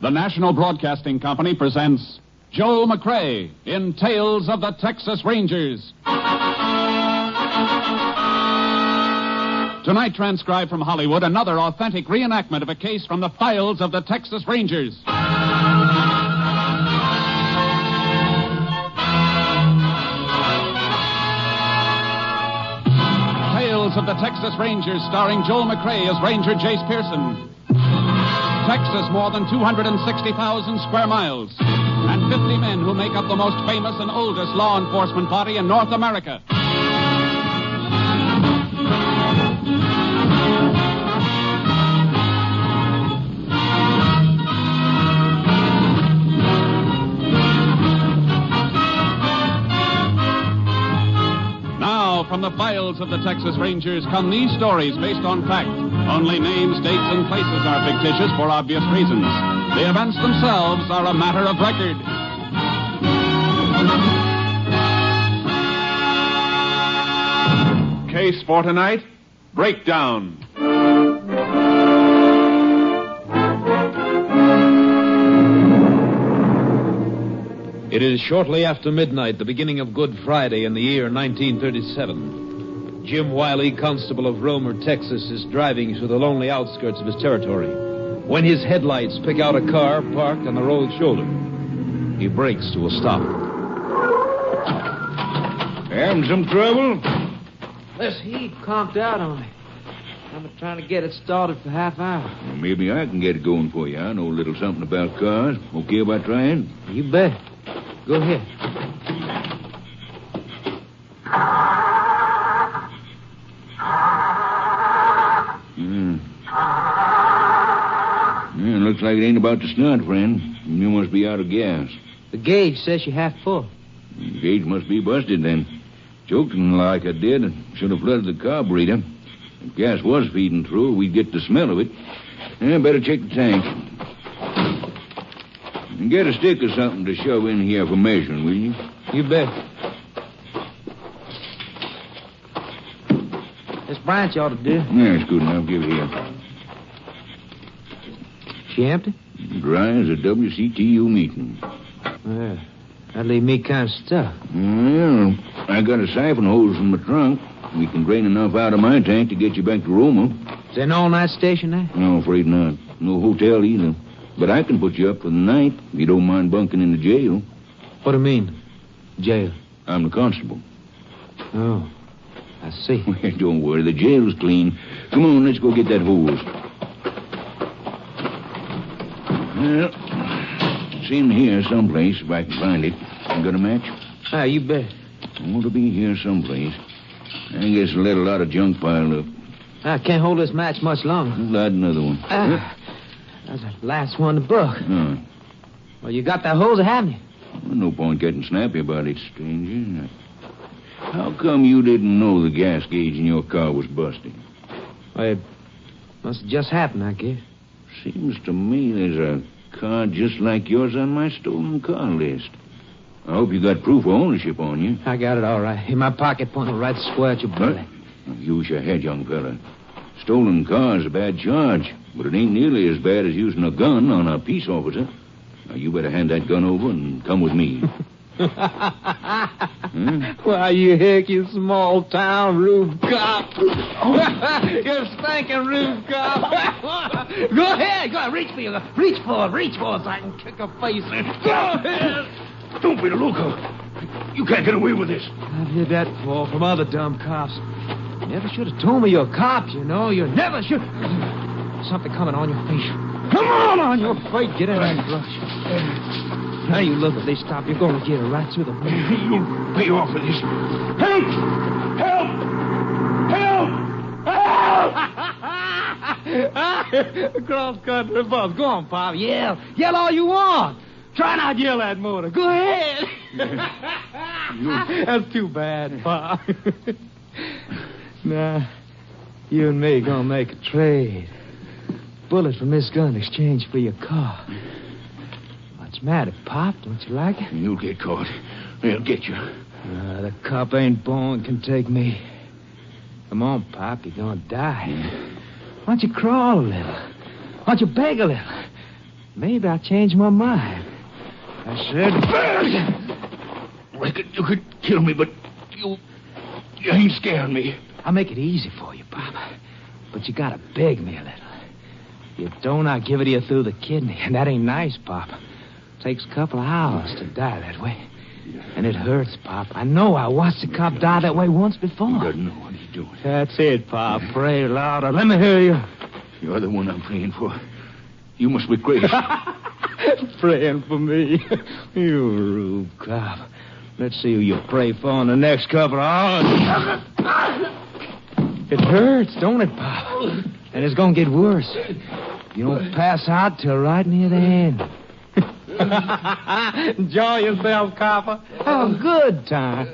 The National Broadcasting Company presents Joel McCrea in Tales of the Texas Rangers. Tonight, transcribed from Hollywood, another authentic reenactment of a case from the files of the Texas Rangers. Tales of the Texas Rangers, starring Joel McCrea as Ranger Jace Pearson. Texas, more than 260,000 square miles, and 50 men who make up the most famous and oldest law enforcement body in North America. Now, from the files of the Texas Rangers come these stories based on fact. Only names, dates, and places are fictitious for obvious reasons. The events themselves are a matter of record. Case for tonight, Breakdown. It is shortly after midnight, the beginning of Good Friday in the year 1937. Jim Wiley, constable of Romer, Texas, is driving through the lonely outskirts of his territory when his headlights pick out a car parked on the road shoulder. He brakes to a stop. Having some trouble? This heat conked out on me. I've been trying to get it started for half hour. Well, maybe I can get it going for you. I know a little something about cars. Okay about trying? You bet. Go ahead. Yeah, looks like it ain't about to start, friend. You must be out of gas. The gauge says you're half full. The gauge must be busted then. Choking like I did, I should have flooded the carburetor. If gas was feeding through, we'd get the smell of it. Yeah, better check the tank. And get a stick or something to shove in here for measuring, will you? You bet. This branch ought to do. Yeah, it's good enough. Give it here. She empty? Dry as a WCTU meeting. Well, that'd leave me kind of stuck. Well, I got a siphon hose from the trunk. We can drain enough out of my tank to get you back to Roma. Is there an all-night station there? No, afraid not. No hotel either. But I can put you up for the night if you don't mind bunking in the jail. What do you mean, jail? I'm the constable. Oh, I see. Well, don't worry, the jail's clean. Come on, let's go get that hose. Well, it's in here someplace if I can find it. You got a match? Ah, you bet. It ought to be here someplace. I guess I let a lot of junk pile up. I can't hold this match much longer. Light another one. That's the last one to book. Oh. Well, you got that hose, haven't you? Well, no point getting snappy about it, stranger. How come you didn't know the gas gauge in your car was busted? Well, it must have just happened, I guess. Seems to me there's a car just like yours on my stolen car list. I hope you got proof of ownership on you. I got it all right. In my pocket, pointing right square at your belly. Use your head, young fella. Stolen car's a bad charge, but it ain't nearly as bad as using a gun on a peace officer. Now, you better hand that gun over and come with me. Why, you hick, you small-town roof cop. You stinking roof cop. Go ahead. Go ahead. Reach for it so I can kick a face in. Go ahead. Don't be a loco. You can't get away with this. I've heard that before from other dumb cops. You never should have told me you're cops, you know. You never should. Something coming on your face. Come on your face. Get in that brush. Now you look, if they stop, you're going to get it right through the middle. You'll pay off for this. Help! Help! Help! Cross country bus. Go on, Pop. Yell. Yell all you want. Try not to yell that motor. Go ahead. That's too bad, Pop. Now, you and me gonna make a trade. Bullet from this gun in exchange for your car. What's the matter, Pop? Don't you like it? You'll get caught. They'll get you. The cop ain't born can take me. Come on, Pop. You're gonna die. Why don't you crawl a little? Why don't you beg a little? maybe I changed my mind. I said... Reckon you could kill me, but you ain't scaring me. I'll make it easy for you, Pop. But you gotta beg me a little. You don't, I'll give it to you through the kidney. And that ain't nice, Pop. Takes a couple of hours to die that way. And it hurts, Pop. I know. I watched a cop die that way once before. He doesn't know what he's doing. That's it, Pop. Pray louder. Let me hear you. You're the one I'm praying for. You must be crazy. Praying for me? You rude cop. Let's see who you pray for in the next couple of hours. It hurts, don't it, Pop? And it's gonna get worse. You don't pass out till right near the end. Enjoy yourself, copper. Have a good time.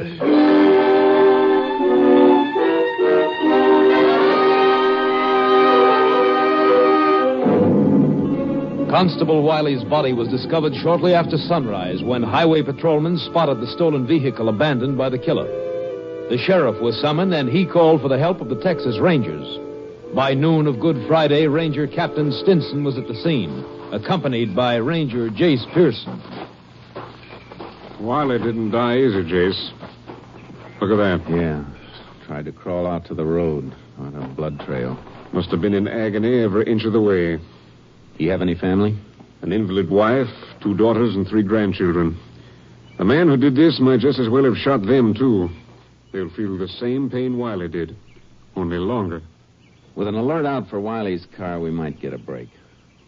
Constable Wiley's body was discovered shortly after sunrise when highway patrolmen spotted the stolen vehicle abandoned by the killer. The sheriff was summoned, and he called for the help of the Texas Rangers. By noon of Good Friday, Ranger Captain Stinson was at the scene, accompanied by Ranger Jace Pearson. Wiley didn't die easy, Jace. Look at that. Yeah. Tried to crawl out to the road on a blood trail. Must have been in agony every inch of the way. You have any family? An invalid wife, 2 daughters, and 3 grandchildren. The man who did this might just as well have shot them, too. They'll feel the same pain Wiley did, only longer. With an alert out for Wiley's car, we might get a break.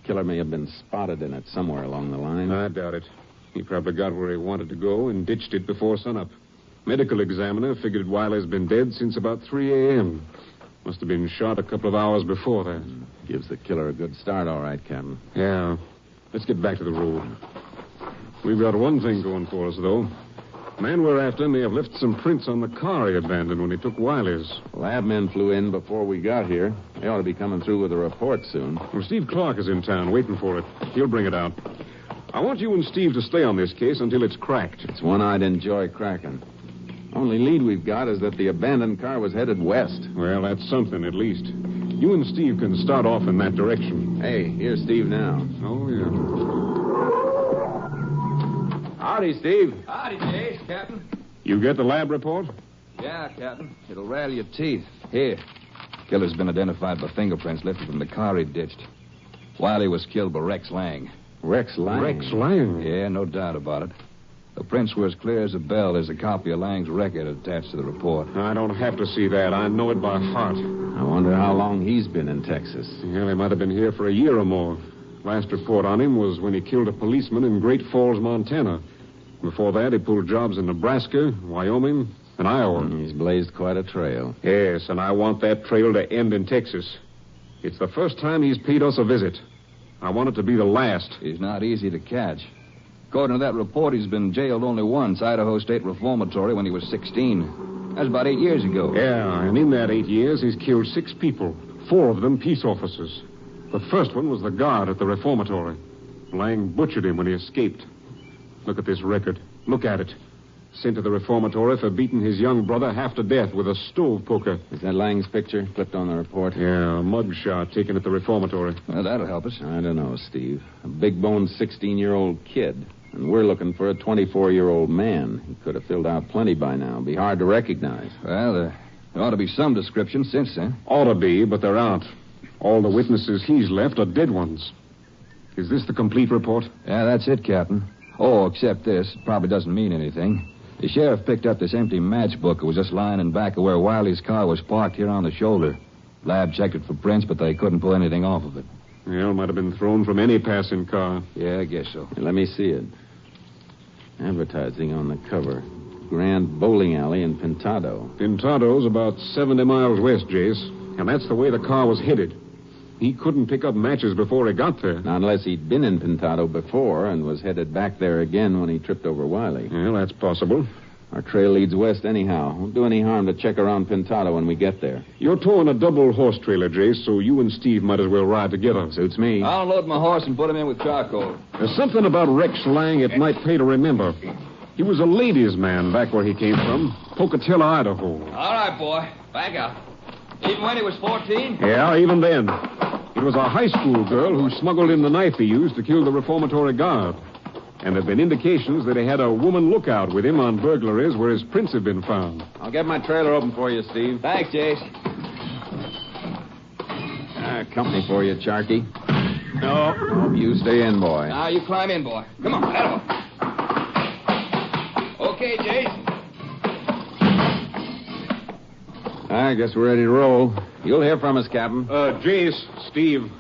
Killer may have been spotted in it somewhere along the line. I doubt it. He probably got where he wanted to go and ditched it before sunup. Medical examiner figured Wiley's been dead since about 3 a.m. Must have been shot a couple of hours before that. Gives the killer a good start, all right, Captain. Yeah. Let's get back to the road. We've got one thing going for us, though. The man we're after may have left some prints on the car he abandoned when he took Wiley's. Lab men flew in before we got here. They ought to be coming through with a report soon. Well, Steve Clark is in town waiting for it. He'll bring it out. I want you and Steve to stay on this case until it's cracked. It's one I'd enjoy cracking. Only lead we've got is that the abandoned car was headed west. Well, that's something, at least. You and Steve can start off in that direction. Hey, here's Steve now. Oh, yeah. Howdy, Steve. Howdy, Jace, Captain. You get the lab report? Yeah, Captain. It'll rattle your teeth. Here. Killer's been identified by fingerprints lifted from the car he ditched. Wiley was killed by Rex Lang. Rex Lang. Rex Lang? Yeah, no doubt about it. The prints were as clear as a bell. There's a copy of Lang's record attached to the report. I don't have to see that. I know it by heart. I wonder how long he's been in Texas. Well, he might have been here for a year or more. Last report on him was when he killed a policeman in Great Falls, Montana. Before that, he pulled jobs in Nebraska, Wyoming, and Iowa. He's blazed quite a trail. Yes, and I want that trail to end in Texas. It's the first time he's paid us a visit. I want it to be the last. He's not easy to catch. According to that report, he's been jailed only once, Idaho State Reformatory, when he was 16. That's about 8 years ago. Yeah, and in that 8 years, he's killed 6 people, 4 of them peace officers. The first one was the guard at the reformatory. Lang butchered him when he escaped. Look at this record. Look at it. Sent to the reformatory for beating his young brother half to death with a stove poker. Is that Lang's picture clipped on the report? Yeah, a mug shot taken at the reformatory. Well, that'll help us. I don't know, Steve. A big-boned 16-year-old kid. And we're looking for a 24-year-old man. He could have filled out plenty by now. Be hard to recognize. Well, there ought to be some description since then. Ought to be, but there aren't. All the witnesses he's left are dead ones. Is this the complete report? Yeah, that's it, Captain. Oh, except this. It probably doesn't mean anything. The sheriff picked up this empty matchbook that was just lying in back of where Wiley's car was parked here on the shoulder. Lab checked it for prints, but they couldn't pull anything off of it. Well, might have been thrown from any passing car. Yeah, I guess so. Let me see it. Advertising on the cover. Grand Bowling Alley in Pintado. Pintado's about 70 miles west, Jace. And that's the way the car was headed. He couldn't pick up matches before he got there. Not unless he'd been in Pintado before and was headed back there again when he tripped over Wiley. Well, that's possible. Our trail leads west anyhow. Won't do any harm to check around Pintado when we get there. You're towing a double horse trailer, Jace, so you and Steve might as well ride together. Suits me. I'll load my horse and put him in with charcoal. There's something about Rex Lang it might pay to remember. He was a ladies' man back where he came from, Pocatello, Idaho. All right, boy. Back up. Even when he was 14? Yeah, even then. He It was a high school girl who smuggled in the knife he used to kill the reformatory guard. And there have been indications that he had a woman lookout with him on burglaries where his prints have been found. I'll get my trailer open for you, Steve. Thanks, Jace. Company for you, Charky. No, you stay in, boy. Now you climb in, boy. Come on, that Okay, Jace. I guess we're ready to roll. You'll hear from us, Captain. Jace, Steve.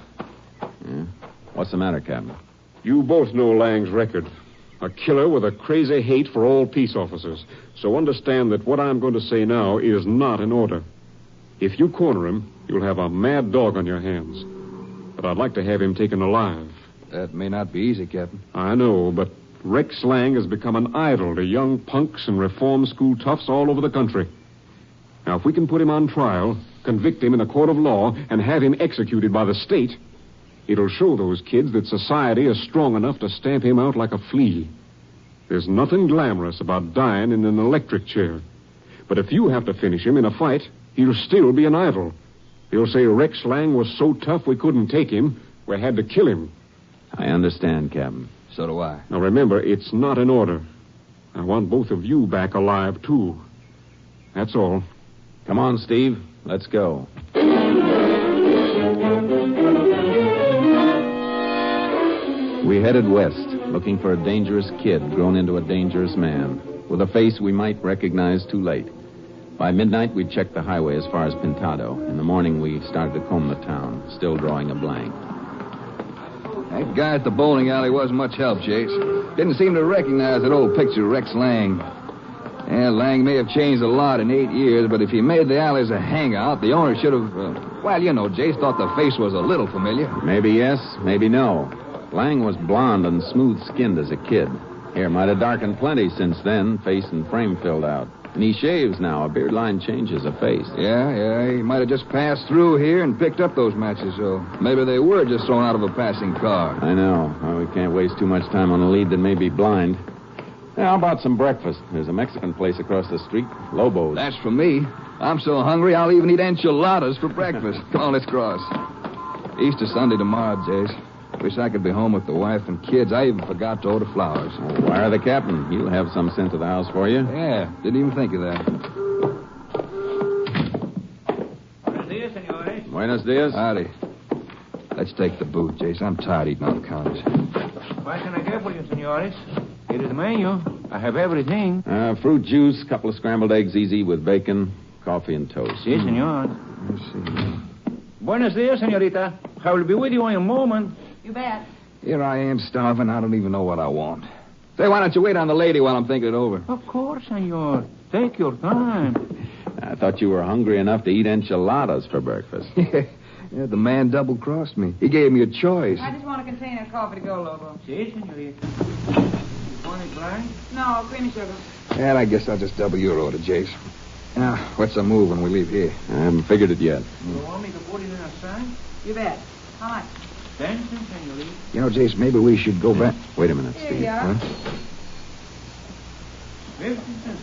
Yeah? What's the matter, Captain? You both know Lang's record. A killer with a crazy hate for all peace officers. So understand that what I'm going to say now is not in order. If you corner him, you'll have a mad dog on your hands. But I'd like to have him taken alive. That may not be easy, Captain. I know, but Rex Lang has become an idol to young punks and reform school toughs all over the country. Now, if we can put him on trial, convict him in a court of law, and have him executed by the state, it'll show those kids that society is strong enough to stamp him out like a flea. There's nothing glamorous about dying in an electric chair. But if you have to finish him in a fight, he'll still be an idol. They'll say Rex Lang was so tough we couldn't take him, we had to kill him. I understand, Captain. So do I. Now, remember, it's not in order. I want both of you back alive, too. That's all. Come on, Steve. Let's go. We headed west, looking for a dangerous kid grown into a dangerous man, with a face we might recognize too late. By midnight, we checked the highway as far as Pintado. In the morning, we started to comb the town, still drawing a blank. That guy at the bowling alley wasn't much help, Jace. Didn't seem to recognize that old picture of Rex Lang. Yeah, Lang may have changed a lot in 8 years, but if he made the alleys a hangout, the owner should have, Jace thought the face was a little familiar. Maybe yes, maybe no. Lang was blond and smooth-skinned as a kid. Hair might have darkened plenty since then, face and frame filled out. And he shaves now. A beard line changes a face. Yeah, he might have just passed through here and picked up those matches, so maybe they were just thrown out of a passing car. I know. Well, we can't waste too much time on a lead that may be blind. Yeah, how about some breakfast? There's a Mexican place across the street, Lobo's. That's for me. I'm so hungry I'll even eat enchiladas for breakfast. Come on, let's cross. Easter Sunday tomorrow, Jace. Wish I could be home with the wife and kids. I even forgot to order flowers. Oh, wire the captain. He'll have some sent to the house for you. Yeah, didn't even think of that. Buenos dias, senores. Buenos dias. Howdy. Let's take the boot, Jace. I'm tired eating on the counters. What can I get for you, senores? Here is the menu. I have everything. Fruit juice, couple of scrambled eggs easy with bacon, coffee, and toast. Si, senor. Let's see. Buenos dias, senorita. I will be with you in a moment. You bet. Here I am starving. I don't even know what I want. Say, why don't you wait on the lady while I'm thinking it over? Of course, senor. Take your time. I thought you were hungry enough to eat enchiladas for breakfast. Yeah, the man double-crossed me. He gave me a choice. I just want a container of coffee to go, Lobo. Si, senorita. You want it dry? No, creamy sugar. And I guess I'll just double your order, Jace. Now, what's the move when we leave here? I haven't figured it yet. You want me to put it in a sack? You bet. How much? 10 cents, senorita. You know, Jace, maybe we should go back. Wait a minute, Here Steve. you are. Huh? 15 cents,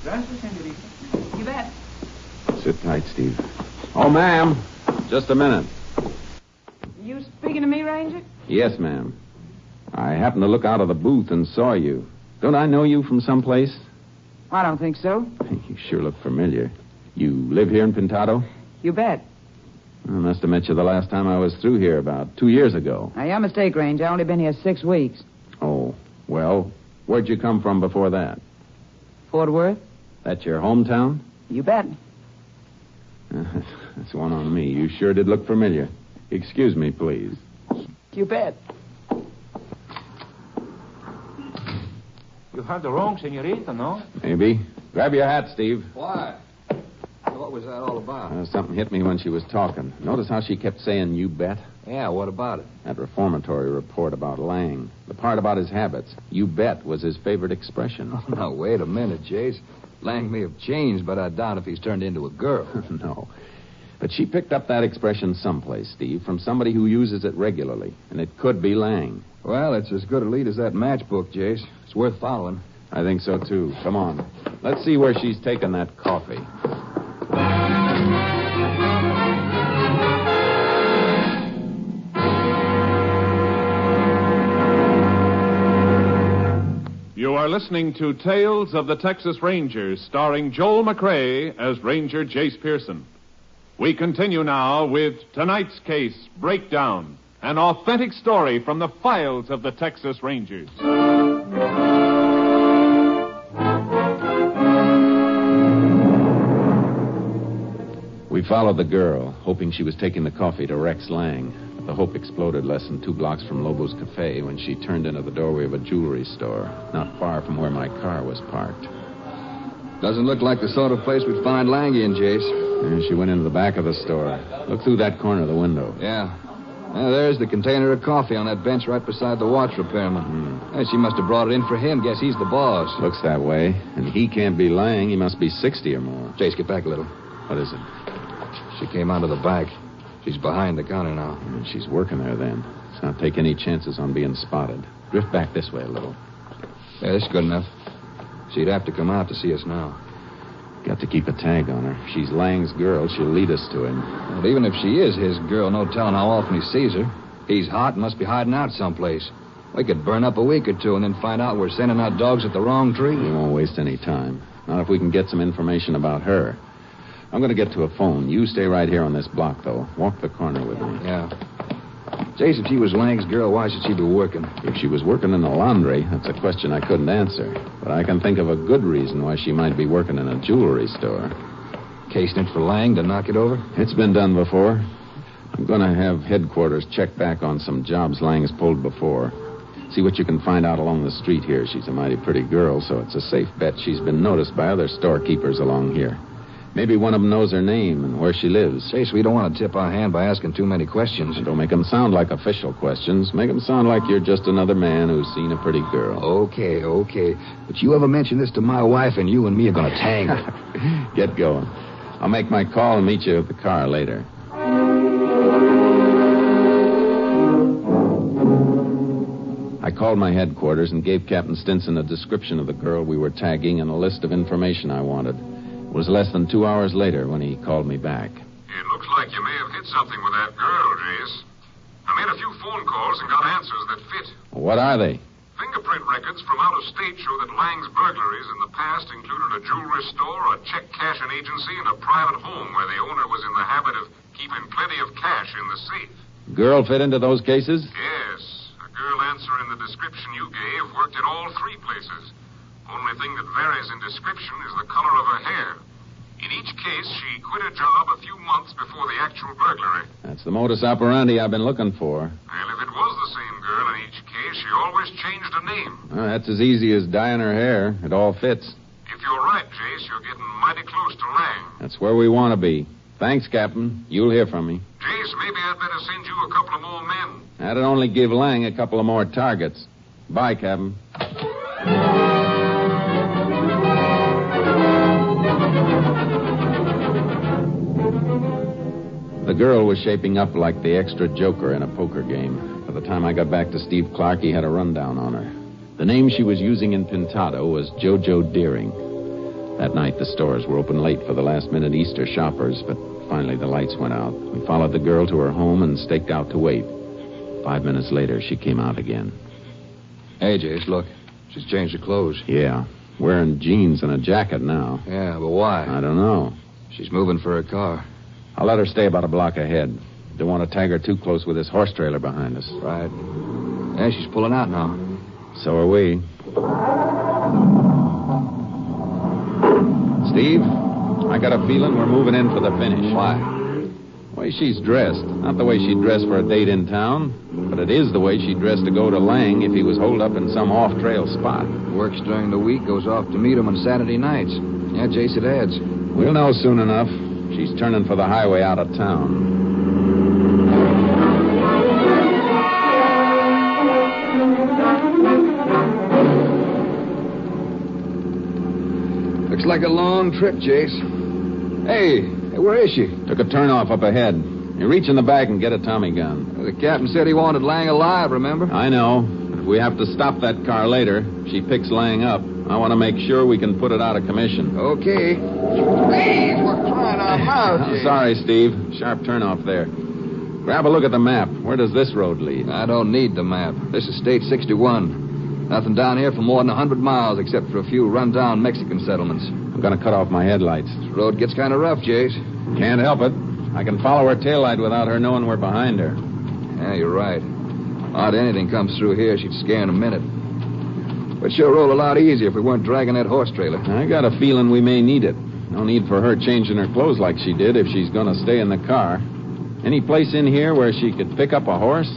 Gracias, senorita. You bet. Sit tight, Steve. Oh, ma'am. Just a minute. You speaking to me, Ranger? Yes, ma'am. I happened to look out of the booth and saw you. Don't I know you from someplace? I don't think so. You sure look familiar. You live here in Pintado? You bet. I must have met you the last time I was through here about 2 years ago. Now, your mistake, Ranger. I've only been here 6 weeks. Oh, well, where'd you come from before that? Fort Worth? That your hometown? You bet. That's one on me. You sure did look familiar. Excuse me, please. You bet. You have the wrong senorita, no? Maybe. Grab your hat, Steve. Why? What was that all about? Something hit me when she was talking. Notice how she kept saying, you bet? Yeah, what about it? That reformatory report about Lang. The part about his habits. You bet was his favorite expression. Oh, now, wait a minute, Jace. Lang may have changed, but I doubt if he's turned into a girl. No. But she picked up that expression someplace, Steve, from somebody who uses it regularly. And it could be Lang. Well, it's as good a lead as that matchbook, Jace. It's worth following. I think so, too. Come on. Let's see where she's taken that coffee. are listening to Tales of the Texas Rangers, starring Joel McCrea as Ranger Jace Pearson. We continue now with tonight's case, Breakdown, an authentic story from the files of the Texas Rangers. We followed the girl, hoping she was taking the coffee to Rex Lang. The hope exploded less than 2 blocks from Lobo's Cafe when she turned into the doorway of a jewelry store, not far from where my car was parked. Doesn't look like the sort of place we'd find Langy and Jace. And she went into the back of the store. Look through that corner of the window. Yeah. There's the container of coffee on that bench right beside the watch repairman. She must have brought it in for him. Guess he's the boss. Looks that way. And he can't be Lang. He must be 60 or more. Jace, get back a little. What is it? She came out of the back. She's behind the counter now. She's working there, then. Let's not take any chances on being spotted. Drift back this way a little. Yeah, that's good enough. She'd have to come out to see us now. Got to keep a tag on her. If she's Lang's girl, she'll lead us to him. Well, even if she is his girl, no telling how often he sees her. He's hot and must be hiding out someplace. We could burn up a week or two and then find out we're sending out dogs at the wrong tree. We won't waste any time. Not if we can get some information about her. I'm going to get to a phone. You stay right here on this block, though. Walk the corner with me. Yeah. Jace, if she was Lang's girl, why should she be working? If she was working in a laundry, that's a question I couldn't answer. But I can think of a good reason why she might be working in a jewelry store. Casing it for Lang to knock it over? It's been done before. I'm going to have headquarters check back on some jobs Lang's pulled before. See what you can find out along the street here. She's a mighty pretty girl, so it's a safe bet she's been noticed by other storekeepers along here. Maybe one of them knows her name and where she lives. Jace, we don't want to tip our hand by asking too many questions. Don't make them sound like official questions. Make them sound like you're just another man who's seen a pretty girl. Okay. But you ever mention this to my wife, and you and me are going to tangle. Get going. I'll make my call and meet you at the car later. I called my headquarters and gave Captain Stinson a description of the girl we were tagging and a list of information I wanted. It was less than 2 hours later when he called me back. It looks like you may have hit something with that girl, Jace. I made a few phone calls and got answers that fit. What are they? Fingerprint records from out of state show that Lang's burglaries in the past included a jewelry store, a check cashing agency, and a private home where the owner was in the habit of keeping plenty of cash in the safe. Girl fit into those cases? Yes. A girl answering the description you gave worked at all 3 places. Only thing that varies in description is the color of her hair. In each case, she quit her job a few months before the actual burglary. That's the modus operandi I've been looking for. Well, if it was the same girl in each case, she always changed her name. That's as easy as dyeing her hair. It all fits. If you're right, Jace, you're getting mighty close to Lang. That's where we want to be. Thanks, Captain. You'll hear from me. Jace, maybe I'd better send you a couple of more men. That'd only give Lang a couple of more targets. Bye, Captain. The girl was shaping up like the extra joker in a poker game. By the time I got back to Steve Clark, he had a rundown on her. The name she was using in Pintado was JoJo Deering. That night, the stores were open late for the last-minute Easter shoppers, but finally the lights went out. We followed the girl to her home and staked out to wait. 5 minutes later, she came out again. Hey, Jace, look. She's changed her clothes. Yeah, wearing jeans and a jacket now. Yeah, but why? I don't know. She's moving for her car. I'll let her stay about a block ahead. Don't want to tag her too close with this horse trailer behind us. Right. Yeah, she's pulling out now. So are we. Steve, I got a feeling we're moving in for the finish. Why? The way she's dressed. Not the way she'd dress for a date in town, but it is the way she'd dress to go to Lang if he was holed up in some off-trail spot. Works during the week, goes off to meet him on Saturday nights. Yeah, Jace, it adds. We'll know soon enough. She's turning for the highway out of town. Looks like a long trip, Jace. Hey, where is she? Took a turnoff up ahead. You reach in the back and get a Tommy gun. The captain said he wanted Lang alive, remember? I know. But if we have to stop that car later, she picks Lang up. I want to make sure we can put it out of commission. Okay. Hey, we're crying out loud, I'm sorry, Steve. Sharp turnoff there. Grab a look at the map. Where does this road lead? I don't need the map. This is State 61. Nothing down here for more than 100 miles except for a few run-down Mexican settlements. I'm going to cut off my headlights. This road gets kind of rough, Jace. Can't help it. I can follow her taillight without her knowing we're behind her. Yeah, you're right. Odd anything comes through here, she'd scare in a minute. But sure roll a lot easier if we weren't dragging that horse trailer. I got a feeling we may need it. No need for her changing her clothes like she did if she's going to stay in the car. Any place in here where she could pick up a horse?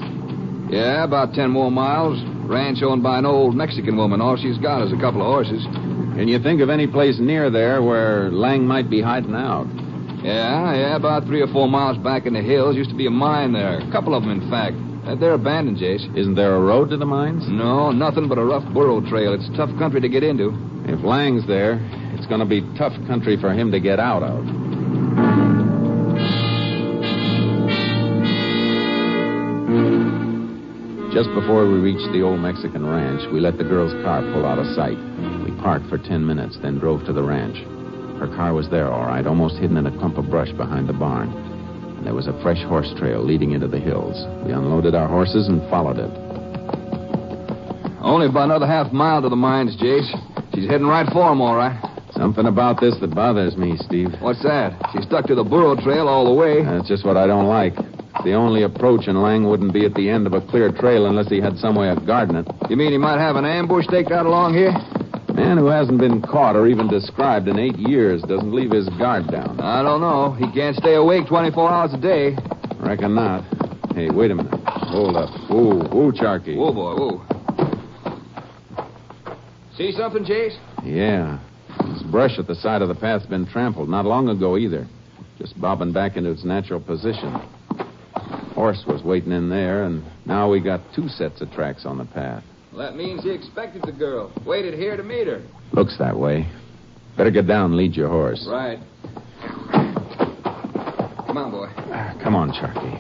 Yeah, about 10 more miles. Ranch owned by an old Mexican woman. All she's got is a couple of horses. Can you think of any place near there where Lang might be hiding out? Yeah, about 3 or 4 miles back in the hills. Used to be a mine there. A couple of them, in fact. They're abandoned, Jace. Isn't there a road to the mines? No, nothing but a rough burro trail. It's tough country to get into. If Lang's there, it's going to be tough country for him to get out of. Just before we reached the old Mexican ranch, we let the girl's car pull out of sight. We parked for 10 minutes, then drove to the ranch. Her car was there, all right, almost hidden in a clump of brush behind the barn. And there was a fresh horse trail leading into the hills. We unloaded our horses and followed it. Only about another half mile to the mines, Jace. She's heading right for them, all right. Something about this that bothers me, Steve. What's that? She stuck to the burro trail all the way. That's just what I don't like. The only approach, and Lang wouldn't be at the end of a clear trail unless he had some way of guarding it. You mean he might have an ambush staked out along here? A man who hasn't been caught or even described in 8 years doesn't leave his guard down. I don't know. He can't stay awake 24 hours a day. Reckon not. Hey, wait a minute. Hold up. Whoa, Charky. Whoa, boy, whoa. See something, Jace? Yeah. This brush at the side of the path's been trampled. Not long ago, either. Just bobbing back into its natural position. Horse was waiting in there, and now we got 2 sets of tracks on the path. Well, that means he expected the girl. Waited here to meet her. Looks that way. Better get down and lead your horse. Right. Come on, boy. Come on, Charky.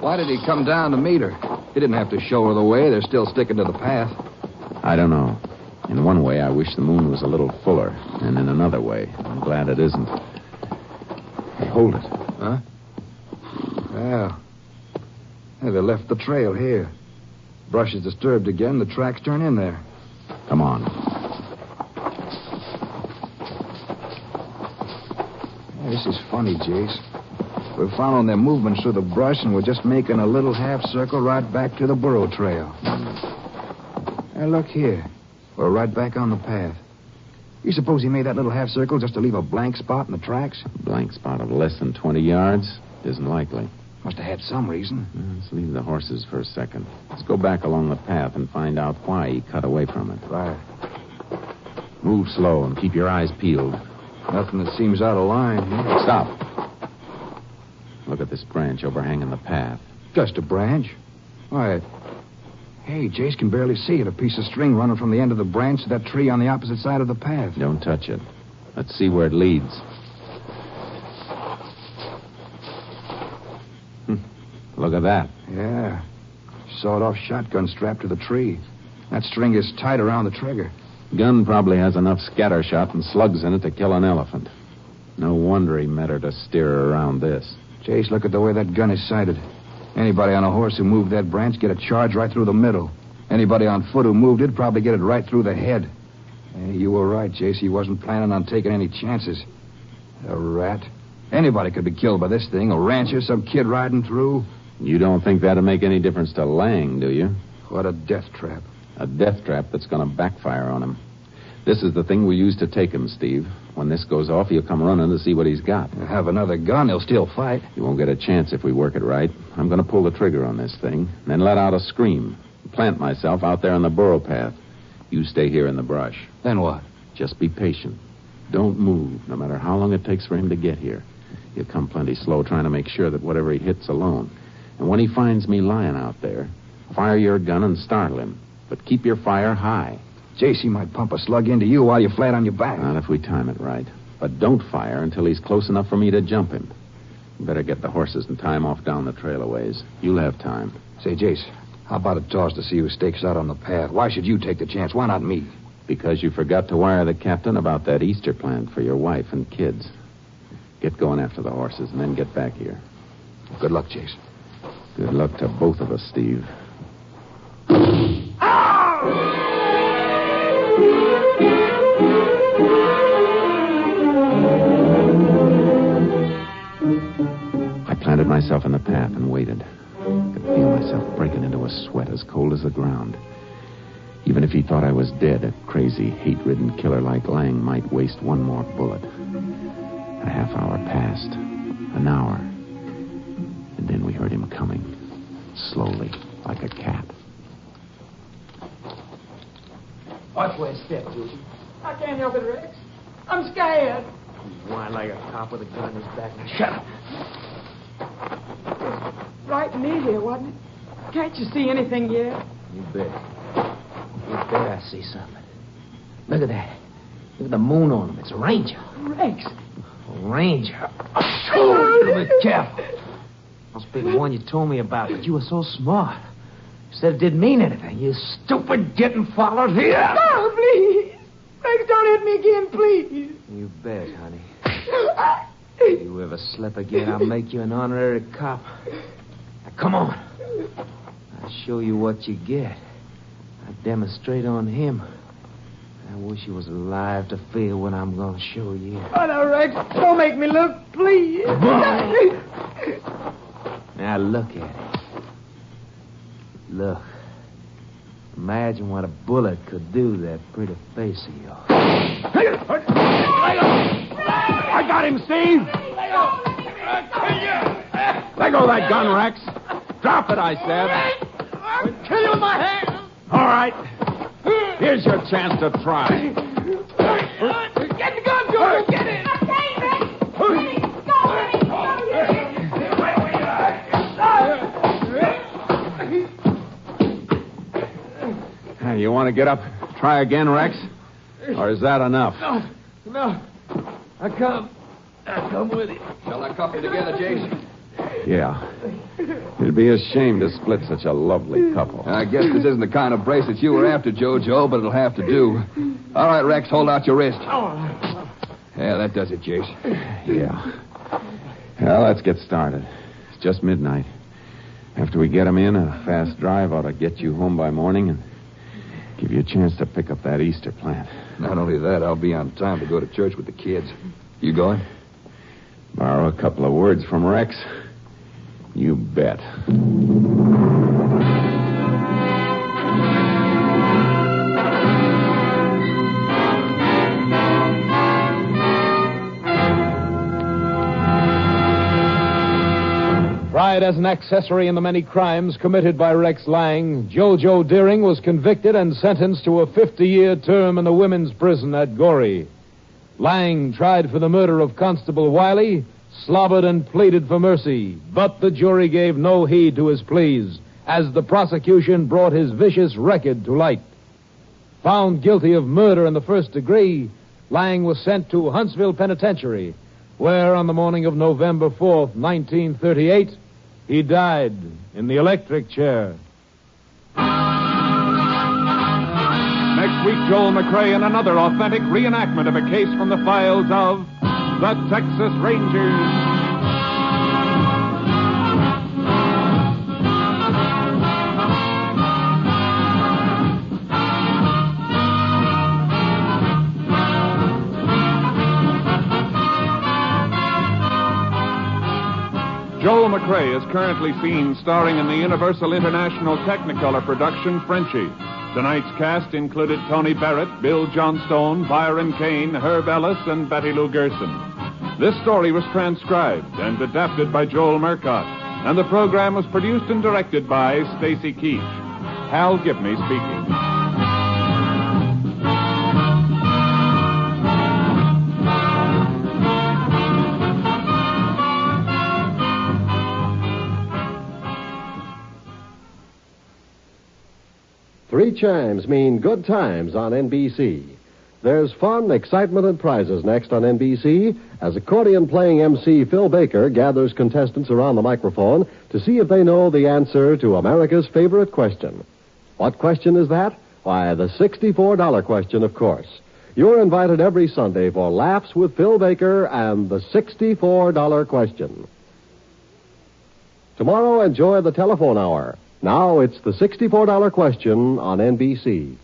Why did he come down to meet her? He didn't have to show her the way. They're still sticking to the path. I don't know. In one way, I wish the moon was a little fuller. And in another way, I'm glad it isn't. Hey, hold it. Huh? Yeah. Hey, they left the trail here. Brush is disturbed again. The tracks turn in there. Come on. Hey, this is funny, Jace. We're following their movements through the brush, and we're just making a little half circle right back to the burro trail. Hey, look here. We're right back on the path. You suppose he made that little half circle just to leave a blank spot in the tracks? A blank spot of less than 20 yards? Isn't likely. Must have had some reason. Let's leave the horses for a second. Let's go back along the path and find out why he cut away from it. Right. Move slow and keep your eyes peeled. Nothing that seems out of line here. Stop. Look at this branch overhanging the path. Just a branch? Why, hey, Jace can barely see it. A piece of string running from the end of the branch to that tree on the opposite side of the path. Don't touch it. Let's see where it leads. Look at that. Yeah. Sawed-off shotgun strapped to the tree. That string is tight around the trigger. Gun probably has enough scatter shot and slugs in it to kill an elephant. No wonder he met her to steer her around this. Jace, look at the way that gun is sighted. Anybody on a horse who moved that branch get a charge right through the middle. Anybody on foot who moved it probably get it right through the head. Hey, you were right, Jace. He wasn't planning on taking any chances. A rat. Anybody could be killed by this thing. A rancher, some kid riding through. You don't think that'd make any difference to Lang, do you? What a death trap. A death trap that's going to backfire on him. This is the thing we use to take him, Steve. When this goes off, he'll come running to see what he's got. He'll have another gun. He'll still fight. He won't get a chance if we work it right. I'm going to pull the trigger on this thing, then let out a scream. Plant myself out there on the burro path. You stay here in the brush. Then what? Just be patient. Don't move, no matter how long it takes for him to get here. He'll come plenty slow, trying to make sure that whatever he hits alone. And when he finds me lying out there, fire your gun and startle him. But keep your fire high. Jace, he might pump a slug into you while you're flat on your back. Not if we time it right. But don't fire until he's close enough for me to jump him. You better get the horses and tie him off down the trail a ways. You'll have time. Say, Jace, how about a toss to see who stakes out on the path? Why should you take the chance? Why not me? Because you forgot to wire the captain about that Easter plant for your wife and kids. Get going after the horses and then get back here. Good luck, Jace. Good luck to both of us, Steve. Ow! myself in the path and waited. I could feel myself breaking into a sweat as cold as the ground. Even if he thought I was dead, a crazy, hate-ridden killer like Lang might waste one more bullet. A half hour passed. An hour. And then we heard him coming. Slowly, like a cat. Watch where I step, Judy. I can't help it, Rex. I'm scared. You whine like a cop with a gun in his back. Now, shut up. Right near here, wasn't it? Can't you see anything yet? You bet. You bet I see something. Look at that. Look at the moon on him. It's a ranger. Rex. A ranger. Oh, be careful. Must be the one you told me about, but you were so smart. You said it didn't mean anything. You stupid getting followed here. Oh, please. Rex, don't hit me again, please. You bet, honey. If you ever slip again, I'll make you an honorary cop. Now, come on. I'll show you what you get. I demonstrate on him. I wish he was alive to feel what I'm going to show you. Oh, no, Rex. Don't make me look, please. Now, look at it. Look. Imagine what a bullet could do to that pretty face of yours. I got him, Steve! Let go of that gun, Rex. Drop it, I said. I'll kill you with my hand. All right. Here's your chance to try. Get the gun, George. Get it. You want to get up, try again, Rex? Or is that enough? No. I come with you. Shall I cuff you together, Jason? Yeah. It'd be a shame to split such a lovely couple. I guess this isn't the kind of bracelet you were after, Jojo, but it'll have to do. All right, Rex, hold out your wrist. Yeah, that does it, Jason. Yeah. Well, let's get started. It's just midnight. After we get him in, a fast drive ought to get you home by morning and give you a chance to pick up that Easter plant. Not only that, I'll be on time to go to church with the kids. You going? Borrow a couple of words from Rex? You bet. Tried as an accessory in the many crimes committed by Rex Lang, Jojo Deering was convicted and sentenced to a 50-year term in the women's prison at Goree. Lang, tried for the murder of Constable Wiley, slobbered and pleaded for mercy, but the jury gave no heed to his pleas as the prosecution brought his vicious record to light. Found guilty of murder in the first degree, Lang was sent to Huntsville Penitentiary, where on the morning of November 4th, 1938, he died in the electric chair. Next week, Joel McCrea in another authentic reenactment of a case from the files of the Texas Rangers. Joel McCrea is currently seen starring in the Universal International Technicolor production Frenchie. Tonight's cast included Tony Barrett, Bill Johnstone, Byron Kane, Herb Ellis, and Betty Lou Gerson. This story was transcribed and adapted by Joel Murcott, and the program was produced and directed by Stacy Keach. Hal Gibney speaking. Three chimes mean good times on NBC. There's fun, excitement, and prizes next on NBC as accordion-playing MC Phil Baker gathers contestants around the microphone to see if they know the answer to America's favorite question. What question is that? Why, the $64 question, of course. You're invited every Sunday for Laughs with Phil Baker and the $64 question. Tomorrow, enjoy the telephone hour. Now it's the $64 question on NBC.